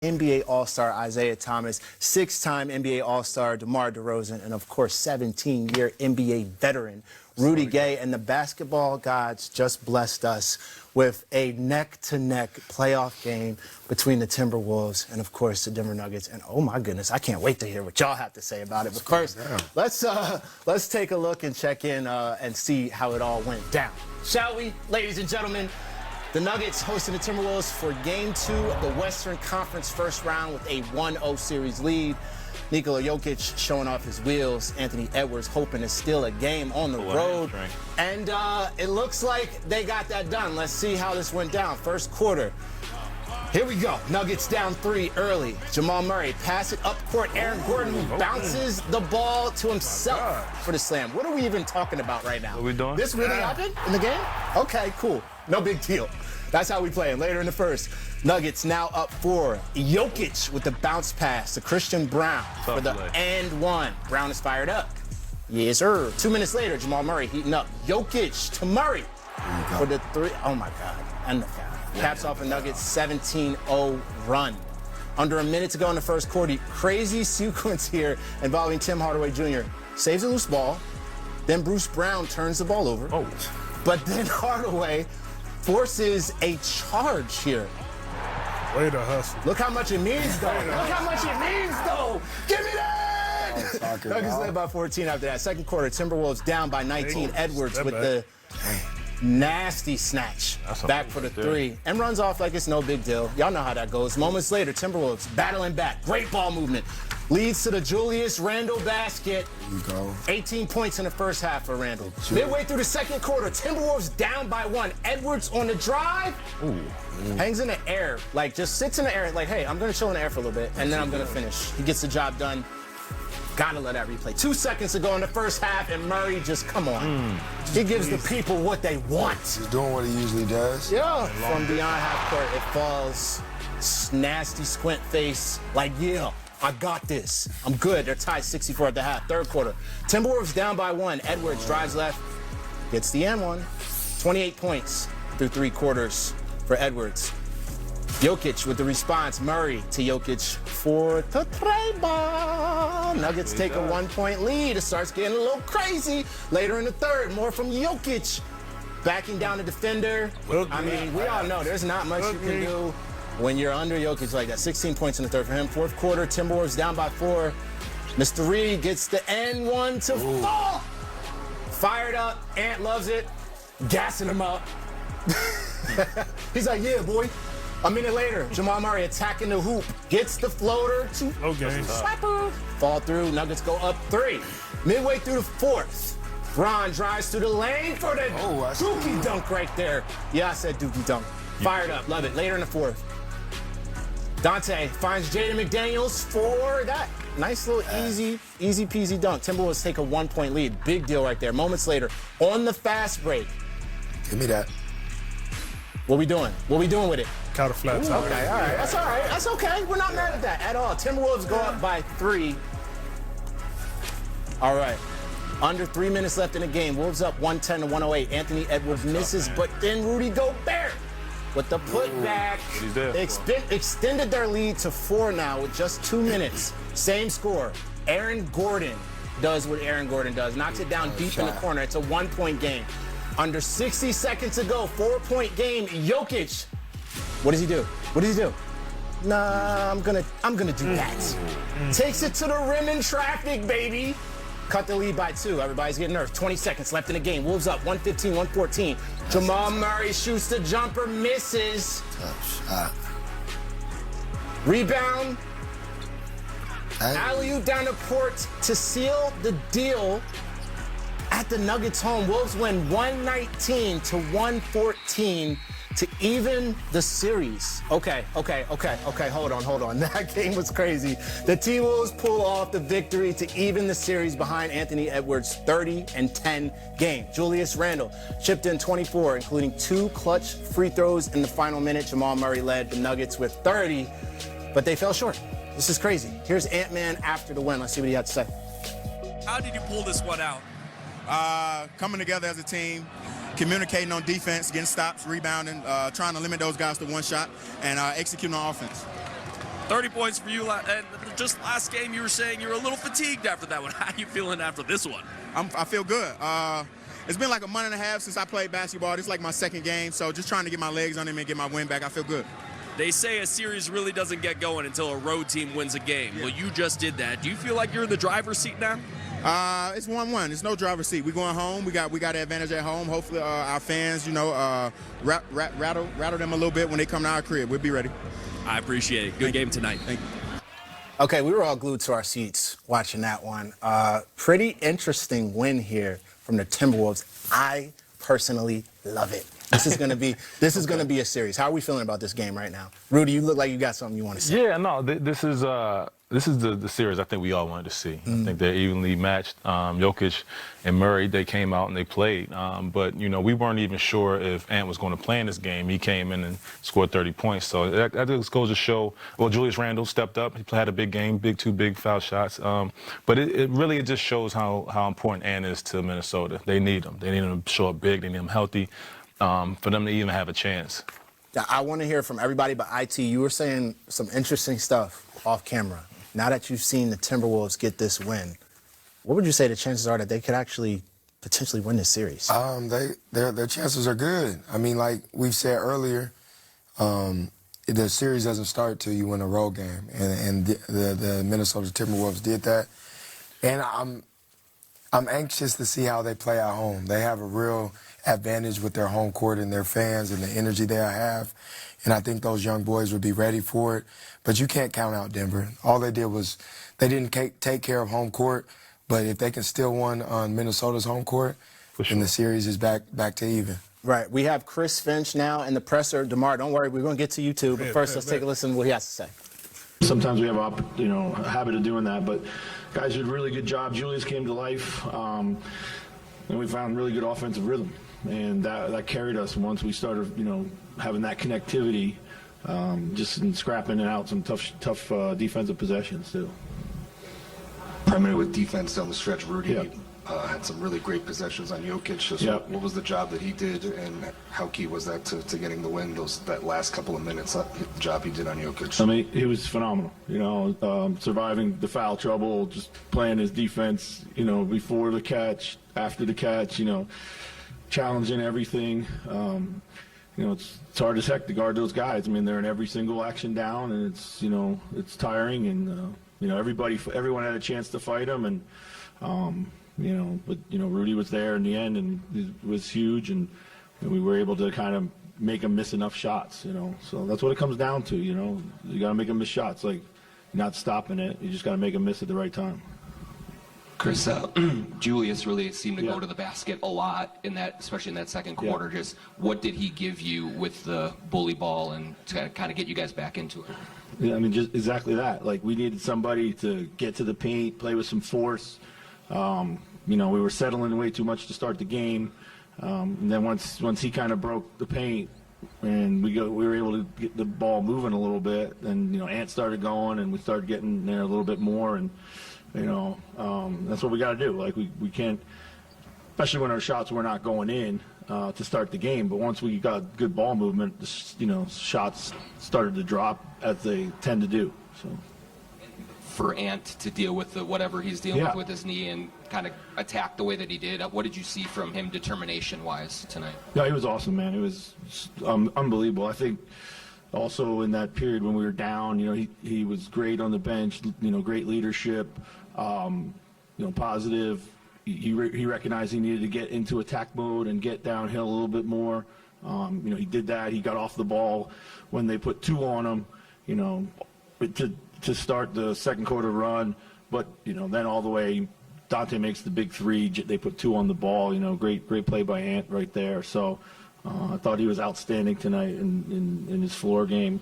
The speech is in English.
NBA All-Star Isaiah Thomas, 6-time NBA All-Star DeMar DeRozan, and of course 17-year NBA veteran Rudy Gay. And the basketball gods just blessed us with a neck-to-neck playoff game between the Timberwolves and of course the Denver Nuggets. And oh my goodness, I can't wait to hear what y'all have to say about it. But first, let's take a look and check in and see how it all went down, shall we, ladies and gentlemen? The Nuggets hosting the Timberwolves for Game 2 of the Western Conference first round with a 1-0 series lead. Nikola Jokic showing off his wheels. Anthony Edwards hoping to steal a game on the road. And it looks like they got that done. Let's see how this went down. First quarter. Here we go. Nuggets down 3 early. Jamal Murray pass it up court. Aaron Gordon bounces the ball to himself for the slam. What are we even talking about right now? What are we doing? This really happened in the game? Okay, cool. No big deal. That's how we play. Later in the first, Nuggets now up 4. Jokic with the bounce pass to Christian Brown for the and one. Brown is fired up. Yes, sir. 2 minutes later, Jamal Murray heating up. Jokic to Murray for the 3. Oh, my God. And the foul. Caps off a Nuggets 17-0 run. Under a minute to go in the first quarter. Crazy sequence here involving Tim Hardaway Jr. Saves a loose ball. Then Bruce Brown turns the ball over. Oh. But then Hardaway forces a charge here. Way to hustle. Look how much it means, though. Look how much it means, though. Give me that! Nuggets led by 14 after that. Second quarter, Timberwolves down by 19. Edwards with the nasty snatch. Back for the 3. And runs off like it's no big deal. Y'all know how that goes. Moments later, Timberwolves battling back. Great ball movement. Leads to the Julius Randle basket. There you go. 18 points in the first half for Randle. Midway through the second quarter, Timberwolves down by 1. Edwards on the drive. Hangs in the air. Like, just sits in the air. Like, hey, I'm going to chill in the air for a little bit, and then I'm going to finish. He gets the job done. Gotta let that replay. 2 seconds to go in the first half, and Murray just, come on. He gives the people what they want. He's doing what he usually does. Yeah. From beyond half court, it falls. Nasty squint face. Like, yeah. I got this. I'm good. They're tied 64 at the half. Third quarter. Timberwolves down by 1. Edwards drives left. Gets the end one. 28 points through 3 quarters for Edwards. Jokic with the response. Murray to Jokic for the tray ball. Nuggets take a 1-point lead. It starts getting a little crazy. Later in the third, more from Jokic. Backing down the defender. I mean, we all know there's not much you can do when you're under Jokic like that. 16 points in the third for him. Fourth quarter, Timberwolves down by 4. Mr. Reed gets the end one to fall. Fired up. Ant loves it. Gassing him up. He's like, yeah, boy. A minute later, Jamal Murray attacking the hoop. Gets the floater to slapper. Fall through. Nuggets go up 3. Midway through the fourth, Bron drives through the lane for the dookie dunk right there. Yeah, I said dookie dunk. Fired up. Love it. Later in the fourth, Dante finds Jaden McDaniels for that nice little easy peasy dunk. Timberwolves take a 1-point lead. Big deal right there. Moments later, on the fast break. Give me that. What we doing? What we doing with it? Counter flat. Okay, all right. That's all right. That's okay. We're not mad at that at all. Timberwolves go up by 3. All right. Under 3 minutes left in the game. Wolves up 110 to 108. Anthony Edwards misses, but then Rudy Gobert with the putback extended their lead to 4 now with just 2 minutes. Same score. Aaron Gordon does what Aaron Gordon does. Knocks it down deep in the corner. It's a 1-point game. Under 60 seconds to go, 4-point game. Jokic. What does he do? What does he do? Nah, I'm gonna do that. Takes it to the rim in traffic, baby. Cut the lead by 2. Everybody's getting nerfed. 20 seconds left in the game. Wolves up 115, 114. Jamal Murray shoots the jumper, misses. Tough shot. Rebound. Alley-oop down the court to seal the deal at the Nuggets home. Wolves win 119 to 114 to even the series. Okay. Hold on. That game was crazy. The T-Wolves pull off the victory to even the series behind Anthony Edwards' 30-10 game. Julius Randle chipped in 24, including 2 clutch free throws in the final minute. Jamal Murray led the Nuggets with 30, but they fell short. This is crazy. Here's Ant-Man after the win. Let's see what he had to say. How did you pull this one out? Coming together as a team, communicating on defense, getting stops, rebounding, trying to limit those guys to one shot, and executing on offense. 30 points for you, and just last game you were saying you were a little fatigued after that one. How are you feeling after this one? I feel good. It's been like a month and a half since I played basketball. This is like my second game, so just trying to get my legs on him and get my win back. I feel good. They say a series really doesn't get going until a road team wins a game. Yeah. Well, you just did that. Do you feel like you're in the driver's seat now? It's 1-1. It's no driver's seat. We're going home. We got the advantage at home. Hopefully, our fans, rattle them a little bit when they come to our crib. We'll be ready. I appreciate it. Good game tonight. Thank you. Okay, we were all glued to our seats watching that one. Pretty interesting win here from the Timberwolves. I personally love it. This is gonna be a series. How are we feeling about this game right now? Rudy, you look like you got something you want to say. Yeah, no, this is the series I think we all wanted to see. I think they're evenly matched. Jokic and Murray, they came out and they played. But, we weren't even sure if Ant was going to play in this game. He came in and scored 30 points. So that just goes to show, well, Julius Randle stepped up. He had a big game, two big foul shots. But it really just shows how important Ant is to Minnesota. They need him. They need him to show up big. They need him healthy for them to even have a chance. I want to hear from everybody, but IT, you were saying some interesting stuff off camera. Now that you've seen the Timberwolves get this win, what would you say the chances are that they could actually potentially win this series? Their chances are good. I mean, like we've said earlier, the series doesn't start till you win a road game, and the Minnesota Timberwolves did that. And I'm anxious to see how they play at home. They have a real advantage with their home court and their fans and the energy they have. And I think those young boys would be ready for it. But you can't count out Denver. All they did was they didn't take care of home court. But if they can still win on Minnesota's home court, then the series is back to even. Right. We have Chris Finch now in the presser. DeMar, don't worry. We're going to get to you too. But first, let's take a listen to what he has to say. Sometimes we have a habit of doing that. But guys did a really good job. Julius came to life. And we found really good offensive rhythm. And that carried us once we started, having that connectivity, just in scrapping out some tough defensive possessions too. Primarily with defense down the stretch, Rudy had some really great possessions on Jokic. Just what was the job that he did, and how key was that to getting the win? That last couple of minutes, the job he did on Jokic. I mean, he was phenomenal. Surviving the foul trouble, just playing his defense. Before the catch, after the catch. Challenging everything. It's hard as heck to guard those guys. I mean, they're in every single action down, and it's tiring. And everyone had a chance to fight them, and but Rudy was there in the end, and it was huge, and we were able to kind of make him miss enough shots. So that's what it comes down to. You got to make him miss shots. Like, you're not stopping it. You just got to make him miss at the right time. Chris, Julius really seemed to go to the basket a lot especially in that second quarter. Just what did he give you with the bully ball and to kind of get you guys back into it? Yeah, I mean, just exactly that. Like, we needed somebody to get to the paint, play with some force. We were settling way too much to start the game. And then once he kind of broke the paint and we were able to get the ball moving a little bit, and Ant started going, and we started getting there a little bit more, and that's what we got to do. Like, we can't, especially when our shots were not going in to start the game. But once we got good ball movement, shots started to drop as they tend to do. So, for Ant to deal with whatever he's dealing with his knee and kind of attack the way that he did, what did you see from him determination-wise tonight? Yeah, he was awesome, man. It was unbelievable. I think also in that period when we were down, he was great on the bench. Great leadership. Positive. He recognized he needed to get into attack mode and get downhill a little bit more. He did that. He got off the ball when they put two on him, to start the second quarter run. But, then all the way, Dante makes the big three. They put two on the ball. Great play by Ant right there. So I thought he was outstanding tonight in his floor game.